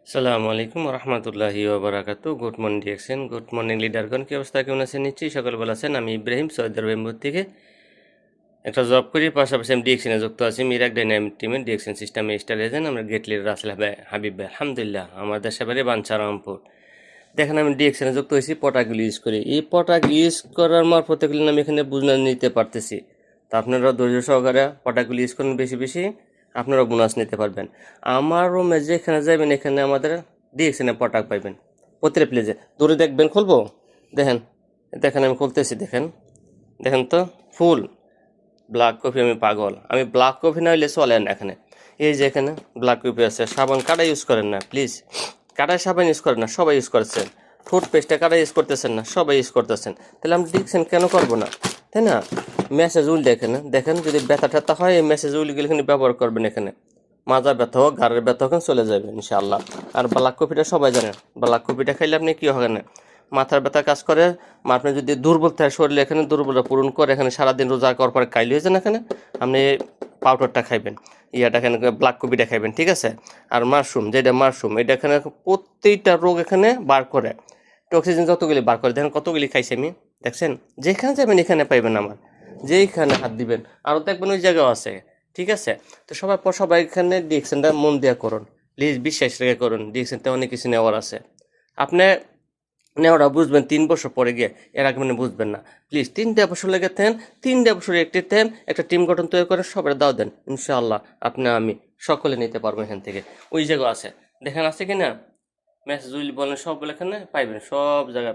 আসসালামু আলাইকুম রহমতুল্লাহি ওবরাকাতু। Good morning ডিএক্সেন, good morning লিডারগণ। কি অবস্থা, কেমন আছেন? নিশ্চয়ই সকল ভালো আছেন। আমি ইব্রাহিম সৈয়দ আরব থেকে একটা জব করি, পাশাপাশি আমি ডিএক্সেনে যুক্ত আছি। মিরাক ডাইনামিক টিমের ডিএক্সেন সিস্টেমে স্টার এজেন্ট। আমরা গেট লিডার রাসেল হাবিব ভাই, আলহামদুলিল্লাহ। আমার দেশে বাড়ি বাঞ্ছারামপুর। দেখেন, আমি ডিএক্সেনে যুক্ত হয়েছি, পটাকগুলি ইউজ করি। এই পটাক ইউজ করার মারফতে আমি এখানে বুঝে নিতে পারতেছি। তা আপনারা ধৈর্য সহকারে পটাকগুলি ইউজ করেন বেশি বেশি, আপনারা বোনাস নিতে পারবেন। আমার রুমে যেখানে যাবেন, এখানে আমাদের ডিএক্সএনে পটাক পাইবেন। প্রতিটা প্লেজে দূরে দেখবেন, খুলবো। দেখেন, দেখেন আমি খুলতেছি। দেখেন, দেখেন তো, ফুল ব্ল্যাক কফি। আমি পাগল, আমি ব্ল্যাক কফি না হইলে চলেন এখানে। এই যে এখানে ব্ল্যাক কফি আছে। সাবান কাটা ইউজ করেন না প্লিজ, কাটায় সাবান ইউজ করেন না, সবাই ইউজ করছেন। টুথপেস্টটা কাটা ইউজ করতেছেন না, সবাই ইউজ করতেছেন। তাহলে আমি ডিএক্সএন কেন করবো না, তাই না? মেসেজ উল্টে এখানে দেখেন, যদি ব্যথা ট্যাথা হয় এই মেসেজ উল্টে এখানে ব্যবহার করবেন। এখানে মাজা ব্যথা হোক, ঘাড়ের ব্যথা হোক, চলে যাবে ইনশাআল্লাহ। আর ব্ল্যাক কফিটা সবাই জানেন, ব্ল্যাক কফিটা খাইলে আপনি কী হবে না, মাথার ব্যথা কাজ করে। আপনি যদি দুর্বল থাকে শরীরে, এখানে দুর্বলতা পূরণ করে। এখানে সারাদিন রোজা করার পরে কাইল হয়ে যান, এখানে আপনি পাউডারটা খাইবেন, ইয়াটা এখানে ব্ল্যাক কফিটা খাইবেন, ঠিক আছে? আর মাশরুম, যেটা মাশরুম, এটা এখানে প্রত্যেকটা রোগ এখানে বার করে। টক্সিজেন যতগুলি বার করে, দেখেন কতগুলি খাইছি আমি। দেখছেন, যেখানে যাবেন এখানে পাইবেন আমার, যেইখানে হাত দিবেন। আরও দেখবেন ওই জায়গাও আছে, ঠিক আছে? তো সবাই এখানে ডিএক্সএনটা মন দেওয়া করুন প্লিজ, বিশ্বাস রেখে করুন। ডিএক্সএনটা অনেক কিছু নেওয়ার আছে। আপনি নেওয়াটা বুঝবেন 3 বছর পরে গিয়ে, এর আগে মানে বুঝবেন না। প্লিজ 3টা বছর লেগে থাকেন, 3টা বছর একটি থাকেন, একটা টিম গঠন তৈরি করে সবার দাও দেন, ইনশাআল্লাহ আপনি আমি সকলে নিতে পারবো এখান থেকে। ওই জায়গা আছে, দেখেন আছে কিনা মেসেজ বলেন, সব এখানে পাইবেন, সব জায়গায়।